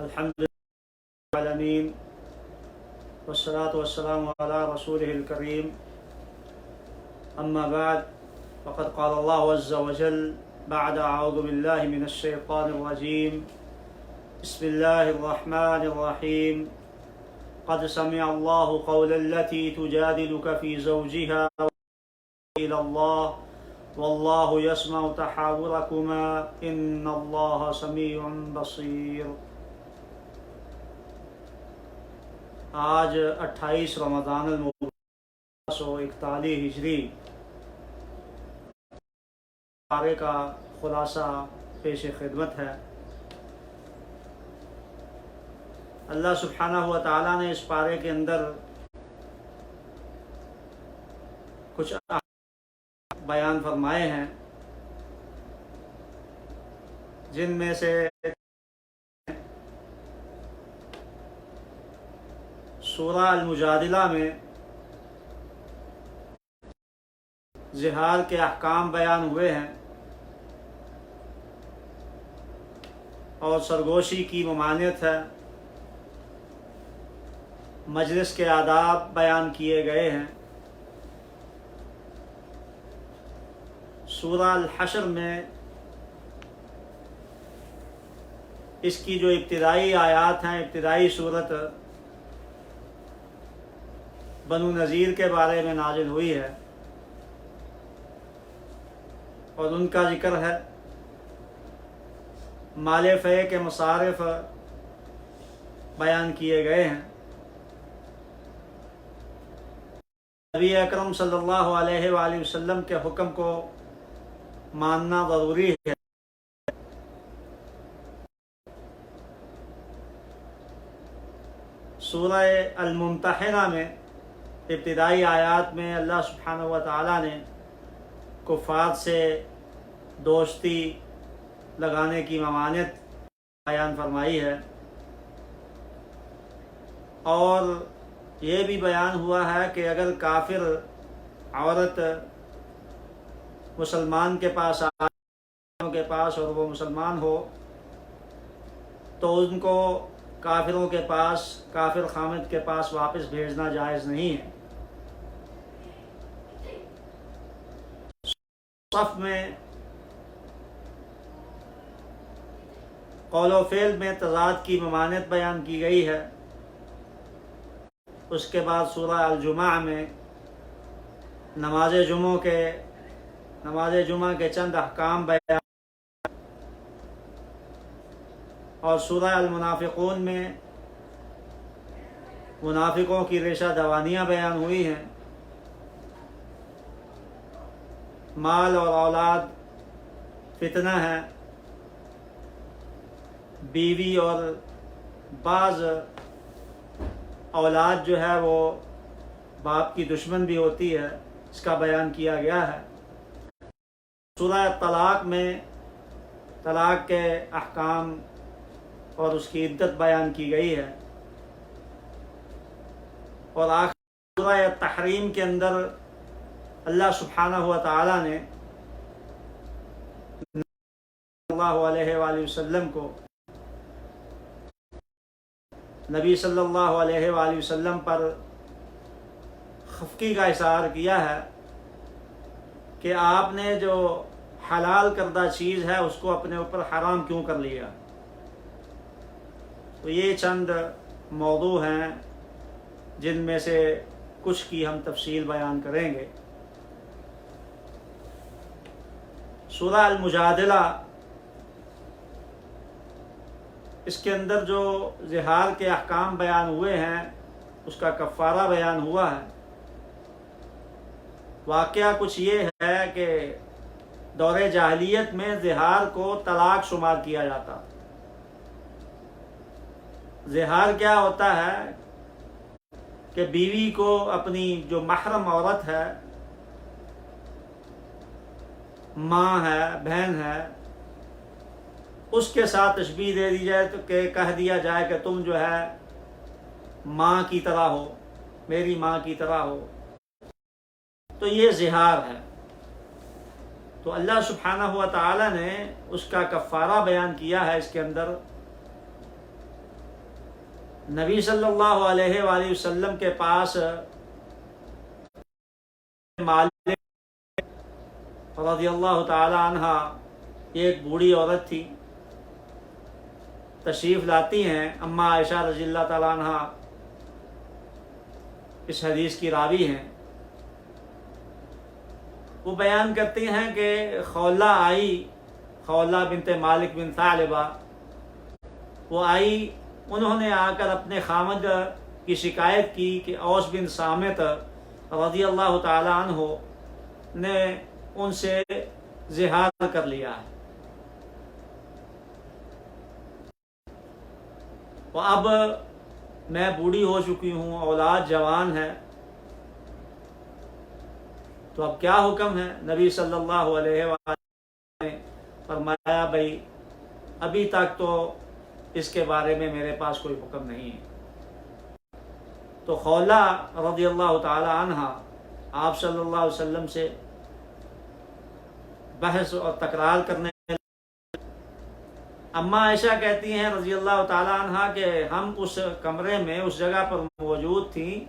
الحمد لله العالمين والصلاة والسلام على رسوله الكريم أما بعد فقد قال الله عز وجل بعد أعوذ بالله من الشيطان الرجيم بسم الله الرحمن الرحيم قد سمع الله قول التي تجادلك في زوجها إلى الله والله يسمع تحاوركما إن الله سميع بصير۔ آج 28 رمضان المبارک 1941 ہجری پارے کا خلاصہ پیش خدمت ہے۔ اللہ سبحانہ و تعالیٰ نے اس پارے کے اندر کچھ بیان فرمائے ہیں، جن میں سے سورہ المجادلہ میں زہار کے احکام بیان ہوئے ہیں اور سرگوشی کی ممانعت ہے، مجلس کے آداب بیان کیے گئے ہیں۔ سورہ الحشر میں اس کی جو ابتدائی آیات ہیں، ابتدائی صورت بنو نذیر کے بارے میں نازل ہوئی ہے اور ان کا ذکر ہے۔ مال فے کے مصارف بیان کیے گئے ہیں۔ نبی اکرم صلی اللہ علیہ وآلہ وسلم کے حکم کو ماننا ضروری ہے۔ سورہ الممتحنہ میں ابتدائی آیات میں اللہ سبحانہ و تعالیٰ نے کفار سے دوستی لگانے کی ممانعت بیان فرمائی ہے، اور یہ بھی بیان ہوا ہے کہ اگر کافر عورت مسلمان کے پاس کے پاس اور وہ مسلمان ہو تو ان کو کافروں کے پاس، کافر خامد کے پاس واپس بھیجنا جائز نہیں ہے۔ صف میں قول و فعل میں تضاد کی ممانعت بیان کی گئی ہے۔ اس کے بعد سورہ الجمعہ میں نماز جمعہ کے چند احکام بیان، اور سورہ المنافقون میں منافقوں کی ریشہ دوانیاں بیان ہوئی ہیں۔ مال اور اولاد فتنہ ہے، بیوی اور بعض اولاد جو ہے وہ باپ کی دشمن بھی ہوتی ہے، اس کا بیان کیا گیا ہے۔ سورہ طلاق میں طلاق کے احکام اور اس کی عدت بیان کی گئی ہے، اور آخر سورہ تحریم کے اندر اللہ سبحانہ و تعالیٰ نے صلی اللہ علیہ وآلہ وسلم کو، نبی صلی اللہ علیہ وآلہ وسلم پر خفقی کا اظہار کیا ہے کہ آپ نے جو حلال کردہ چیز ہے اس کو اپنے اوپر حرام کیوں کر لیا۔ تو یہ چند موضوع ہیں جن میں سے کچھ کی ہم تفصیل بیان کریں گے۔ سورہ المجادلہ، اس کے اندر جو زہار کے احکام بیان ہوئے ہیں اس کا کفارہ بیان ہوا ہے۔ واقعہ کچھ یہ ہے کہ دور جاہلیت میں زہار کو طلاق شمار کیا جاتا۔ زہار کیا ہوتا ہے کہ بیوی کو اپنی جو محرم عورت ہے، ماں ہے، بہن ہے، اس کے ساتھ تشبیہ دے دی جائے تو کہ کہہ دیا جائے کہ تم جو ہے ماں کی طرح ہو، میری ماں کی طرح ہو، تو یہ زہار ہے۔ تو اللہ سبحانہ و تعالی نے اس کا کفارہ بیان کیا ہے اس کے اندر، نبی صلی اللہ علیہ وآلہ وسلم کے پاس مالک رضی اللہ تعالی عنہ ایک بوڑھی عورت تھی، تشریف لاتی ہیں اماں عائشہ رضی اللہ تعالی عنہ اس حدیث کی راوی ہیں۔ وہ بیان کرتی ہیں کہ خولہ آئی، خولہ بنت مالک بن ثعلبہ، وہ آئی، انہوں نے آ کر اپنے خامد کی شکایت کی کہ اوس بن صامت رضی اللہ تعالی عنہ نے ان سے زہار کر لیا ہے، اور اب میں بوڑھی ہو چکی ہوں، اولاد جوان ہے، تو اب کیا حکم ہے؟ نبی صلی اللہ علیہ وسلم نے فرمایا بھائی ابھی تک تو اس کے بارے میں میرے پاس کوئی حکم نہیں ہے۔ تو خولہ رضی اللہ تعالی عنہ آپ صلی اللہ علیہ وسلم سے بحث اور تکرار کرنے، اماں عائشہ کہتی ہیں رضی اللہ تعالی عنہ کہ ہم اس کمرے میں اس جگہ پر موجود تھیں،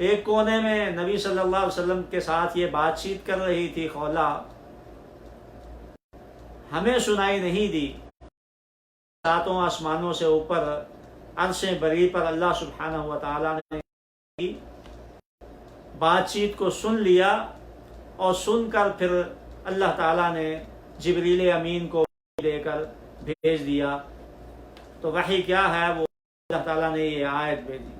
ایک کونے میں نبی صلی اللہ علیہ وسلم کے ساتھ یہ بات چیت کر رہی تھی خولہ، ہمیں سنائی نہیں دی، ساتوں آسمانوں سے اوپر عرش بری پر اللہ سبحانہ و تعالیٰ نے بات چیت کو سن لیا، اور سن کر پھر اللہ تعالیٰ نے جبریل امین کو دے کر بھیج دیا۔ تو وحی کیا ہے؟ وہ اللہ تعالیٰ نے یہ آیت بھیجی،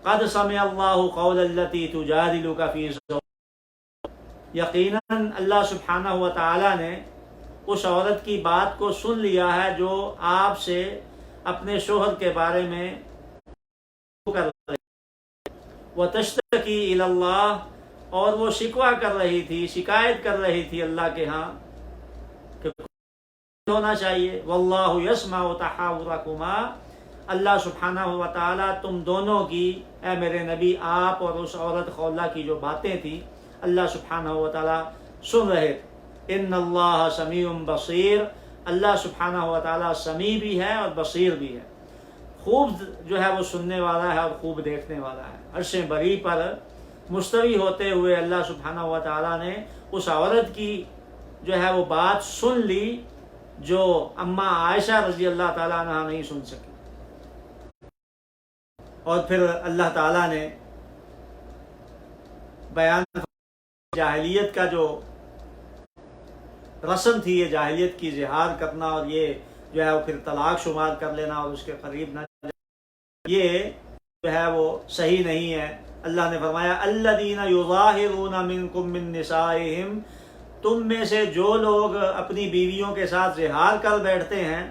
قد سمع اللہ قول التی تجادلک فی زوجہا، یقیناً اللہ سبحانہ و تعالیٰ نے اس عورت کی بات کو سن لیا ہے جو آپ سے اپنے شوہر کے بارے میں کر رہی، وتشتکی الی اللہ، اور وہ شکوہ کر رہی تھی، شکایت کر رہی تھی اللہ کے ہاں کہ ہونا چاہیے، واللہ یسمع تحاورکما، اللہ سبحانہ و تعالیٰ تم دونوں کی، اے میرے نبی آپ اور اس عورت خولہ کی جو باتیں تھیں اللہ سبحانہ و تعالیٰ سن رہے تھے۔ ان اللہ سمیع بصیر، اللہ سبحانہ و تعالیٰ سمیع بھی ہے اور بصیر بھی ہے، خوب جو ہے وہ سننے والا ہے اور خوب دیکھنے والا ہے۔ عرش بری پر مستوی ہوتے ہوئے اللہ سبحانہ و تعالیٰ نے اس عورت کی جو ہے وہ بات سن لی جو اماں عائشہ رضی اللہ تعالیٰ عنہ نہیں سن سکی، اور پھر اللہ تعالیٰ نے بیان جاہلیت کا جو رسم تھی، یہ جاہلیت کی زہار کرنا اور یہ جو ہے وہ پھر طلاق شمار کر لینا اور اس کے قریب نہ جانا، یہ جو ہے وہ صحیح نہیں ہے۔ اللہ نے فرمایا الذین یظاہرون منکم من نسائہم، تم میں سے جو لوگ اپنی بیویوں کے ساتھ زہار کر بیٹھتے ہیں،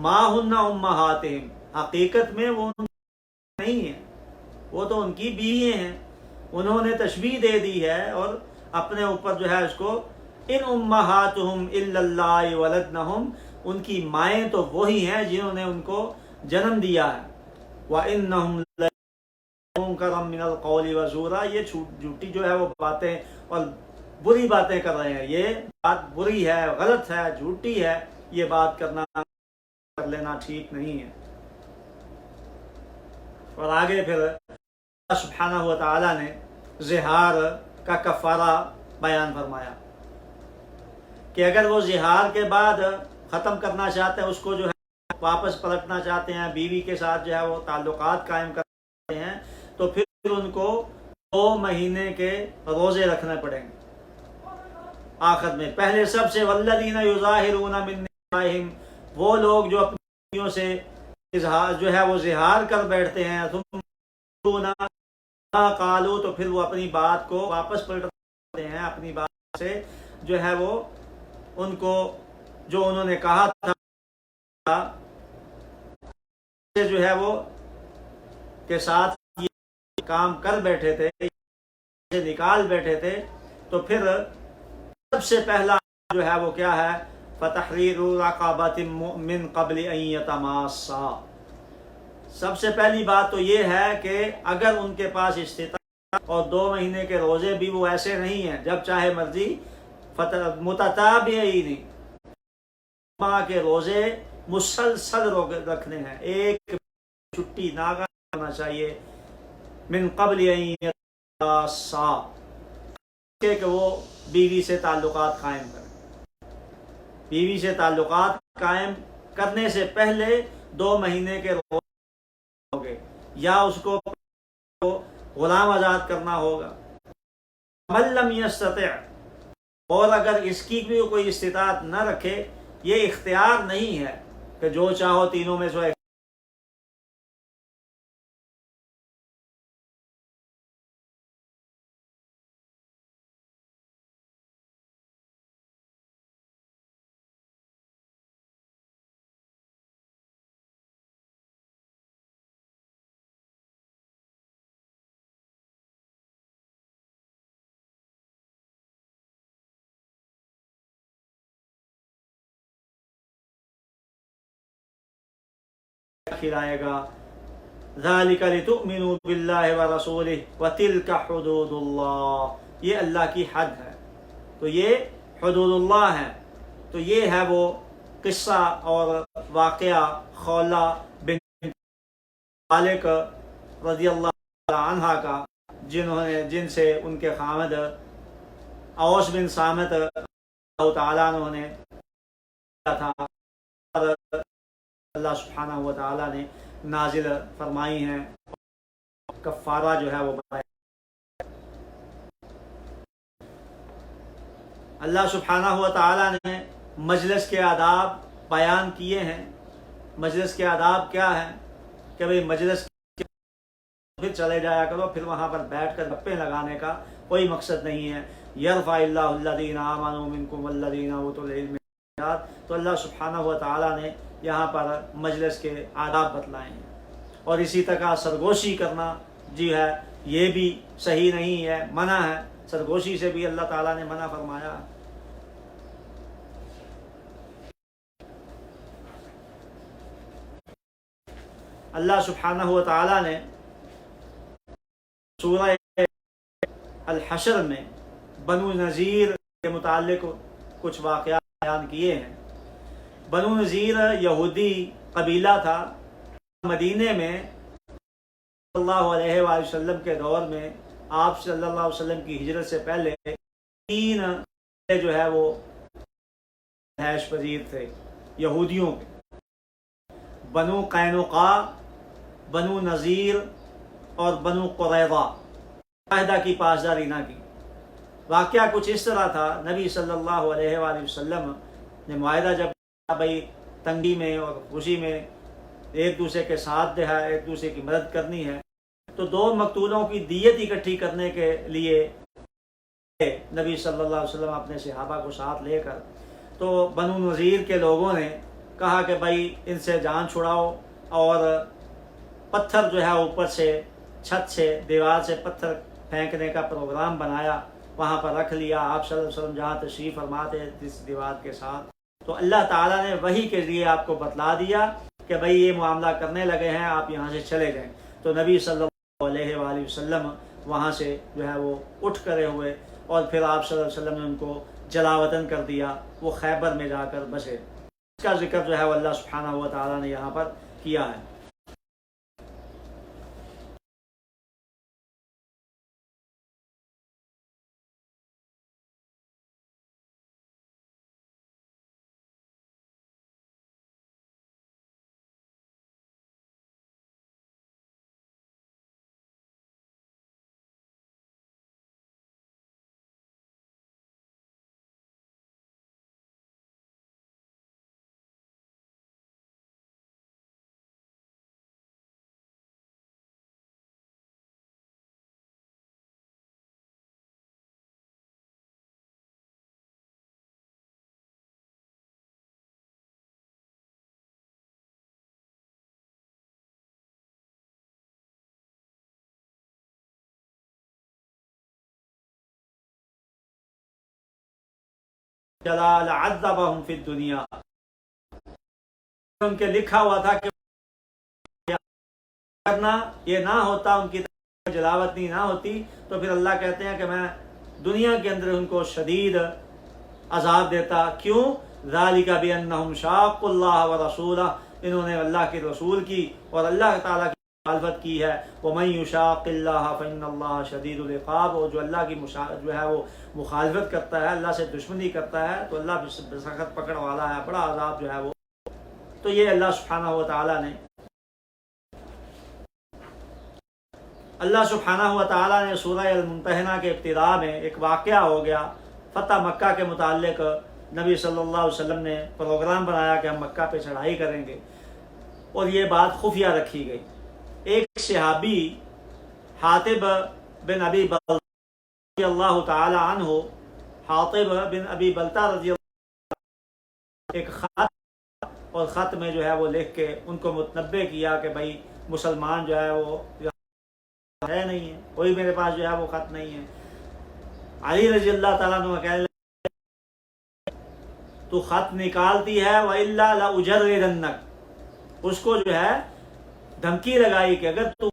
ما ہن امہاتہم، حقیقت میں وہ نہیں ہیں، وہ تو ان کی بیوییں ہیں، انہوں نے تشبیہ دے دی ہے اور اپنے اوپر جو ہے اس کو، ان امہاتہم الا اللہ ولدنہم، ان کی مائیں تو وہی ہیں جنہوں نے ان کو جنم دیا ہے، وانہم لمنکرا من القول وزورا، یہ جھوٹی جو ہے وہ باتیں اور بری باتیں کر رہے ہیں، یہ بات بری ہے، غلط ہے، جھوٹی ہے، یہ بات کر لینا ٹھیک نہیں ہے۔ اور آگے پھر اللہ سبحانہ و تعالیٰ نے زہار کا کفارہ بیان فرمایا کہ اگر وہ زہار کے بعد ختم کرنا چاہتے ہیں، اس کو جو ہے واپس پلٹنا چاہتے ہیں، بیوی کے ساتھ جو ہے وہ تعلقات قائم کرتے ہیں، تو پھر ان کو 2 مہینے کے روزے رکھنے پڑیں گے۔ آخر میں پہلے سب سے والذین یظاہرون من نسائہم، وہ لوگ جو اپنی بیویوں سے جو ہے وہ زہار کر بیٹھتے ہیں، ثم قالوا، تو پھر وہ اپنی بات کو واپس پلٹتے ہیں، اپنی بات سے جو ہے وہ ان کو جو انہوں نے کہا تھا جو ہے وہ کے ساتھ یہ کام کر بیٹھے تھے، نکال بیٹھے تھے، تو پھر سب سے پہلا جو ہے وہ کیا ہے؟ فتحریر رقبۃ من قبل ان یتماسا، سب سے پہلی بات تو یہ ہے کہ اگر ان کے پاس استطاعت، اور 2 مہینے کے روزے بھی وہ ایسے نہیں ہیں جب چاہے مرضی، متتابعین، ماہ کے روزے مسلسل رکھنے ہیں، ایک چھٹی ناگا کرنا چاہیے، من قبل ان یتماسا، کہ وہ بیوی سے تعلقات قائم کرے، بیوی سے تعلقات قائم کرنے سے پہلے 2 مہینے کے ہوگے، یا اس کو غلام آزاد کرنا ہوگا۔ من لم یستطع، اور اگر اس کی بھی کوئی استطاعت نہ رکھے، یہ اختیار نہیں ہے کہ جو چاہو تینوں میں سے کھلائے گا۔ ذالک لتؤمنوا باللہ ورسولہ وتلک حدود اللہ، یہ اللہ کی حد ہے، تو یہ حدود اللہ ہے، تو یہ ہے وہ قصہ اور واقعہ خولہ بن مالک رضی اللہ عنہ کا، جن سے ان کے خامد اوس بن صامت اللہ تعالیٰ نے تھا، اللہ سبحانہ و تعالیٰ نے نازل فرمائی ہیں، کفارہ جو ہے وہ بتایا۔ اللہ سبحانہ و تعالیٰ نے مجلس کے آداب بیان کیے ہیں۔ مجلس کے آداب کیا ہیں کہ بھئی مجلس پھر چلے جایا کرو، پھر وہاں پر بیٹھ کر گپیں لگانے کا کوئی مقصد نہیں ہے۔ یرفع اللہ الذین آمنوا منکم والذین اوتوا العلم، تو اللہ سبحانہ و تعالیٰ نے یہاں پر مجلس کے آداب بتلائے ہیں، اور اسی طرح سرگوشی کرنا جی ہے یہ بھی صحیح نہیں ہے، منع ہے، سرگوشی سے بھی اللہ تعالیٰ نے منع فرمایا۔ اللہ سبحانہ و تعالیٰ نے سورہ الحشر میں بنو نذیر کے متعلق کچھ واقعات بیان کیے ہیں۔ بنو نذیر یہودی قبیلہ تھا، مدینے میں صلی اللہ علیہ وآلہ وسلم کے دور میں، آپ صلی اللہ علیہ وسلم کی ہجرت سے پہلے 3 جو ہے وہ رہائش پذیر تھے یہودیوں کے، بنو قینقاع، بنو نذیر اور بنو قریظہ، معاہدہ کی پاسداری نہ کی۔ واقعہ کچھ اس طرح تھا، نبی صلی اللہ علیہ وآلہ وسلم نے معاہدہ جب بھائی تنگی میں اور خوشی میں ایک دوسرے کے ساتھ ہے، ایک دوسرے کی مدد کرنی ہے، تو 2 مقتولوں کی دیت اکٹھی کرنے کے لیے نبی صلی اللہ علیہ وسلم اپنے صحابہ کو ساتھ لے کر، تو بنو نذیر کے لوگوں نے کہا کہ بھائی ان سے جان چھڑاؤ، اور پتھر جو ہے اوپر سے چھت سے دیوار سے پتھر پھینکنے کا پروگرام بنایا، وہاں پر رکھ لیا۔ آپ صلی اللہ علیہ وسلم جہاں تشریف فرما تھے اس دیوار کے ساتھ، تو اللہ تعالیٰ نے وحی کے ذریعے آپ کو بتلا دیا کہ بھئی یہ معاملہ کرنے لگے ہیں، آپ یہاں سے چلے جائیں۔ تو نبی صلی اللہ علیہ وآلہ وسلم وہاں سے جو ہے وہ اٹھ کرے ہوئے، اور پھر آپ صلی اللہ علیہ وسلم نے ان کو جلا وطن کر دیا، وہ خیبر میں جا کر بسے۔ اس کا ذکر جو ہے وہ اللہ سبحانہ و تعالیٰ نے یہاں پر کیا ہے۔ جلال عذبہم فی الدنیا، ان کے لکھا ہوا تھا کہ کرنا یہ نہ ہوتا، ان کی جلاوطنی نہ ہوتی، تو پھر اللہ کہتے ہیں کہ میں دنیا کے اندر ان کو شدید عذاب دیتا۔ کیوں؟ ذالک بأنہم شاقوا اللہ ورسولہ، انہوں نے اللہ کے رسول کی اور اللہ تعالیٰ کی مخالفت کی ہے۔ ومن یشاق اللہ فإن اللہ شدید العقاب، اور جو اللہ کی جو ہے وہ مخالفت کرتا ہے، اللہ سے دشمنی کرتا ہے، تو اللہ سخت پکڑ والا ہے، بڑا عذاب جو ہے وہ۔ تو یہ اللہ سبحانہ و تعالیٰ نے سورہ الممتحنہ کے ابتداء میں ایک واقعہ ہو گیا فتح مکہ کے متعلق۔ نبی صلی اللہ علیہ وسلم نے پروگرام بنایا کہ ہم مکہ پہ چڑھائی کریں گے، اور یہ بات خفیہ رکھی گئی۔ ایک صحابی حاطب بن ابی بلتہ رضی اللہ تعالی عنہ، حاطب بن ابی بلتہ رضی اللہ عنہ، ایک خط، اور خط میں جو ہے وہ لکھ کے ان کو متنبہ کیا کہ بھائی مسلمان جو ہے وہ ہے نہیں ہے، کوئی میرے پاس جو ہے وہ خط نہیں ہے۔ علی رضی اللہ تعالیٰ عنہ کہنے لگے تو خط نکالتی ہے وَإِلَّا لَأُجَرِّدَنَّكَ، اس کو جو ہے دھمکی لگائی کہ اگر تو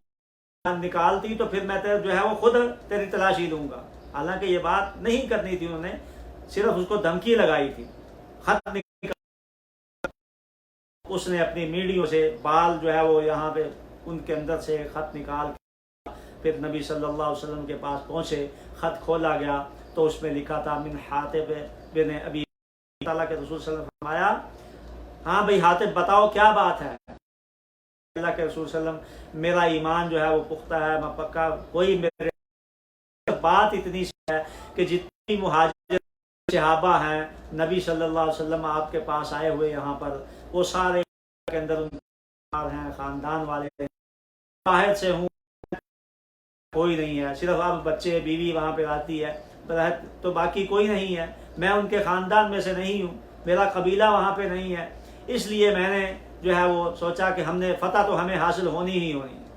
نکالتی تو پھر میں جو ہے وہ خود تیری تلاشی لوں گا۔ حالانکہ یہ بات نہیں کرنی تھی، انہوں نے صرف اس کو دھمکی لگائی تھی۔ خط اس نے اپنی میڑیوں سے بال جو ہے وہ یہاں پہ ان کے اندر سے خط نکال کے پھر نبی صلی اللہ علیہ وسلم کے پاس پہنچے۔ خط کھولا گیا تو اس میں لکھا تھا من حاطب بن ابی، اللہ کے رسول صلی اللہ علیہ وسلم نے فرمایا ہاں بھائی حاطب بتاؤ کیا بات ہے۔ اللہ کے رسول صلی اللہ علیہ وسلم میرا ایمان جو ہے وہ پختہ ہے، میں پکا، کوئی میرے بات اتنی سی ہے کہ جتنی مہاجر صحابہ ہیں نبی صلی اللہ علیہ وسلم آپ کے پاس آئے ہوئے یہاں پر، وہ سارے کے اندر ان ہیں، خاندان والے ہیں، باہر سے ہوں کوئی نہیں ہے، صرف اب بچے بیوی وہاں پہ آتی ہے تو باقی کوئی نہیں ہے، میں ان کے خاندان میں سے نہیں ہوں، میرا قبیلہ وہاں پہ نہیں ہے، اس لیے میں نے جو ہے وہ سوچا کہ ہم نے فتح تو ہمیں حاصل ہونی ہی ہونی ہے،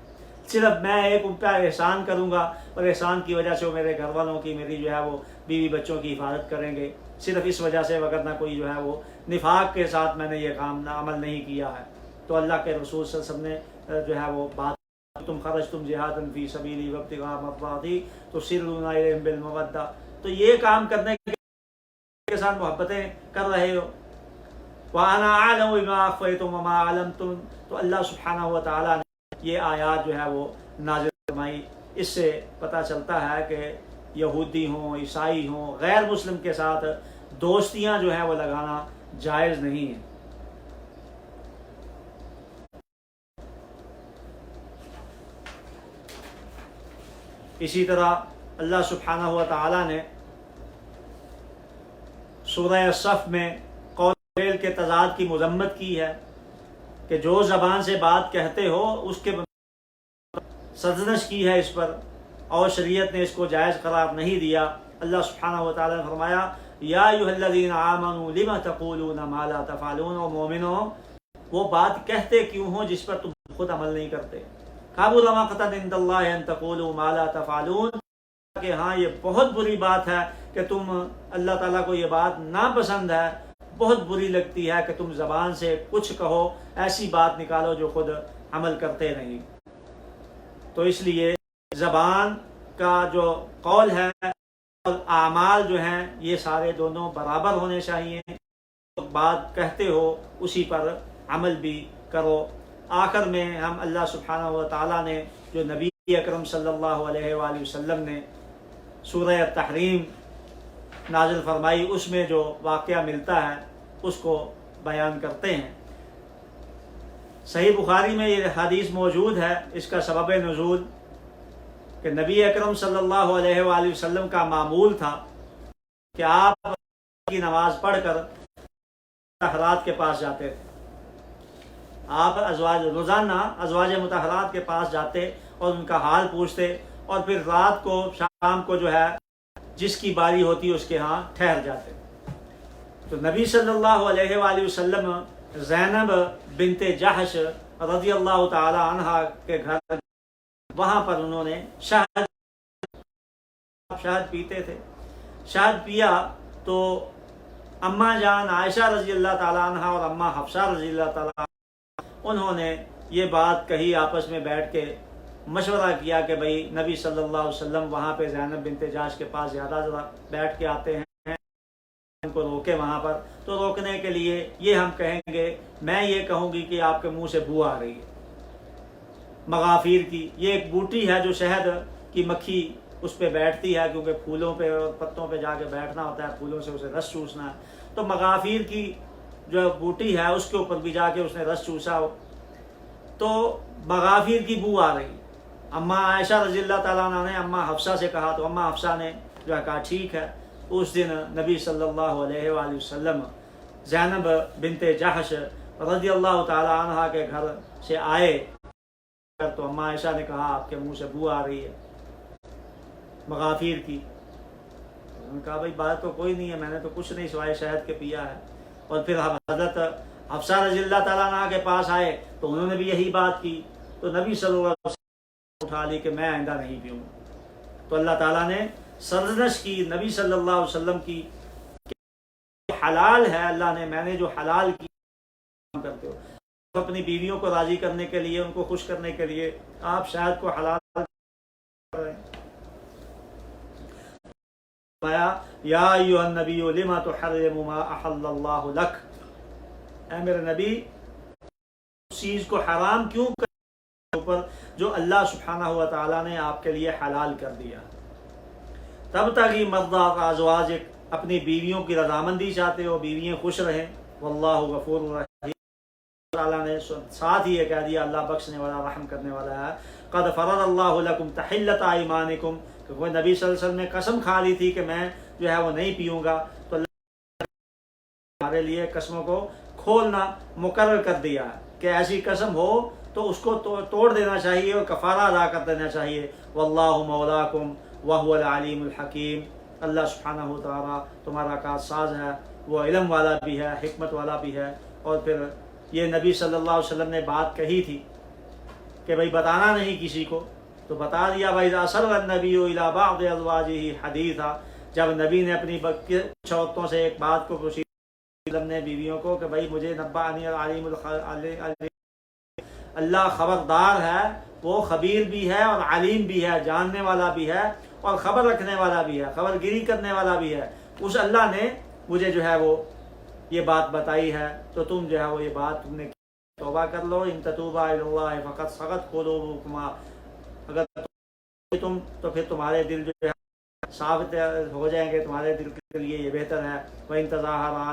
صرف میں ایک ان پہ احسان کروں گا اور احسان کی وجہ سے وہ میرے گھر والوں کی، میری جو ہے وہ بیوی بچوں کی حفاظت کریں گے، صرف اس وجہ سے، وگرنہ کوئی جو ہے وہ نفاق کے ساتھ میں نے یہ کام عمل نہیں کیا ہے۔ تو اللہ کے رسول صلی اللہ علیہ وسلم نے جو ہے وہ بات تم خرجتم جہادا فی سبیلی وابتغاء مرضاتی تسرون الیہم بالمودہ، تو یہ کام کرنے کے ساتھ محبتیں کر رہے ہو۔ وَأَنَا أَعْلَمُ بِمَا أَخْفَيْتُمْ وَمَا عَلَمْتُمْ، تو اللہ سبحانہ و تعالیٰ نے یہ آیات جو ہے وہ نازل فرمائی۔ اس سے پتہ چلتا ہے کہ یہودی ہوں، عیسائی ہوں، غیر مسلم کے ساتھ دوستیاں جو ہیں وہ لگانا جائز نہیں ہے۔ اسی طرح اللہ سبحانہ و تعالیٰ نے سورہ صف میں قول فعل کے تضاد کی مذمت کی ہے کہ جو زبان سے بات کہتے ہو اس کے سرزنش کی ہے اس پر، اور شریعت نے اس کو جائز قرار نہیں دیا۔ اللہ سبحانہ و تعالیٰ نے فرمایا یا ایھا الذین آمنوا لم تقولون ما لا تفعلون، اور مومنوں وہ بات کہتے کیوں ہو جس پر تم خود عمل نہیں کرتے۔ کبر مقتا عند اللہ ان تقولوا ما لا تفعلون، کہ ہاں یہ بہت بری بات ہے کہ تم، اللہ تعالیٰ کو یہ بات ناپسند ہے، بہت بری لگتی ہے کہ تم زبان سے کچھ کہو، ایسی بات نکالو جو خود عمل کرتے نہیں۔ تو اس لیے زبان کا جو قول ہے اور اعمال جو ہیں یہ سارے دونوں برابر ہونے چاہیے، بات کہتے ہو اسی پر عمل بھی کرو۔ آخر میں ہم اللہ سبحانہ و تعالیٰ نے جو نبی اکرم صلی اللہ علیہ وآلہ وسلم نے سورہ تحریم نازل فرمائی، اس میں جو واقعہ ملتا ہے اس کو بیان کرتے ہیں۔ صحیح بخاری میں یہ حدیث موجود ہے، اس کا سبب نزول کہ نبی اکرم صلی اللہ علیہ وآلہ وسلم کا معمول تھا کہ آپ کی نماز پڑھ کر مطہرات کے پاس جاتے تھے، آپ روزانہ ازواج مطہرات کے پاس جاتے اور ان کا حال پوچھتے، اور پھر رات کو شام کو جو ہے جس کی باری ہوتی اس کے ہاں ٹھہر جاتے۔ تو نبی صلی اللہ علیہ وآلہ وسلم زینب بنت جحش رضی اللہ تعالی عنہا کے گھر، وہاں پر انہوں نے شہد پیتے تھے۔ شہد پیا تو اماں جان عائشہ رضی اللہ تعالی عنہا اور اماں حفصہ رضی اللہ تعالی عنہا انہوں نے یہ بات کہی، آپس میں بیٹھ کے مشورہ کیا کہ بھئی نبی صلی اللہ علیہ وسلم وہاں پہ زینب بنت جحش کے پاس زیادہ بیٹھ کے آتے ہیں، کو روکے وہاں پر، تو روکنے کے لیے یہ ہم کہیں گے، میں یہ کہوں گی کہ آپ کے منہ سے بو آ رہی ہے مغافیر کی۔ یہ ایک بوٹی ہے جو شہد کی مکھی اس پہ بیٹھتی ہے، کیونکہ پھولوں پہ اور پتوں پہ جا کے بیٹھنا ہوتا ہے، پھولوں سے اسے رس چوسنا ہے، تو مغافیر کی جو بوٹی ہے اس کے اوپر بھی جا کے اس نے رس چوسا ہو، تو مغافیر کی بو آ رہی۔ اماں عائشہ رضی اللہ تعالیٰ عنہ نے اماں حفصہ سے کہا، تو اماں حفصہ نے جو ہے کہا ٹھیک ہے۔ اس دن نبی صلی اللہ علیہ وآلہ وسلم زینب بنت جحش رضی اللہ تعالیٰ عنہ کے گھر سے آئے، تو اماں عائشہ نے کہا آپ کے منہ سے بو آ رہی ہے مغافیر کی۔ انہوں نے کہا بھائی بات تو کوئی نہیں ہے، میں نے تو کچھ نہیں سوائے شہد کے پیا ہے۔ اور پھر حضرت حفصہ رضی اللہ تعالیٰ عنہ کے پاس آئے تو انہوں نے بھی یہی بات کی، تو نبی صلی اللہ علیہ وسلم اٹھا لی کہ میں آئندہ نہیں پیوں گا۔ تو اللہ تعالیٰ نے سرزنش کی نبی صلی اللہ علیہ وسلم کی، حلال ہے، اللہ نے میں نے جو حلال کی کرتے ہو، اپنی بیویوں کو راضی کرنے کے لیے، ان کو خوش کرنے کے لیے آپ شاید کو حلال کر رہے ہیں۔ یا ایھا النبی لما تحرم ما احل اللہ لک، اے میرے نبی اس چیز کو حرام کیوں کر اوپر جو اللہ سبحانہ و تعالیٰ نے آپ کے لیے حلال کر دیا۔ تب تک ہی مرضات ازواجک، اپنی بیویوں کی رضامندی چاہتے ہو، بیویاں خوش رہیں، واللہ غفور رحیم، اللہ نے ساتھ ہی یہ کہہ دیا اللہ بخشنے والا رحم کرنے والا ہے۔ قد فرض اللہ لکم تحلۃ ایمانکم، کہ وہ نبی صلی اللہ علیہ وسلم نے قسم کھا لی تھی کہ میں جو ہے وہ نہیں پیوں گا، تو اللہ نے ہمارے لیے قسموں کو کھولنا مقرر کر دیا ہے کہ ایسی قسم ہو تو اس کو توڑ دینا چاہیے اور کفارہ ادا کر دینا چاہیے۔ واللہ مولاکم وہو العلیم الحکیم، اللہ سبحانہ و تعالیٰ تمہارا کار ساز ہے، وہ علم والا بھی ہے، حکمت والا بھی ہے۔ اور پھر یہ نبی صلی اللہ علیہ وسلم نے بات کہی تھی کہ بھائی بتانا نہیں کسی کو، تو بتا دیا بھائی اثر النبی الی بعض ازواجہ حدیثا، جب نبی نے اپنی کچھ عورتوں سے ایک بات کو پوچھی نے بیویوں کو کہ بھائی مجھے نبأنی العلیم اللہ خبردار ہے، وہ خبیر بھی ہے اور علیم بھی ہے، جاننے والا بھی ہے اور خبر رکھنے والا بھی ہے، خبر گیری کرنے والا بھی ہے، اس اللہ نے مجھے جو ہے وہ یہ بات بتائی ہے، تو تم جو ہے وہ یہ بات تم نے توبہ کر لو، ان تتوبا الی اللہ فقد صغت قلوبکما، اگر تم تو پھر تمہارے دل جو ہے صاف ہو جائیں گے، تمہارے دل کے لیے یہ بہتر ہے۔ وَإِن تَظَاهَرَ عَلَيْهِ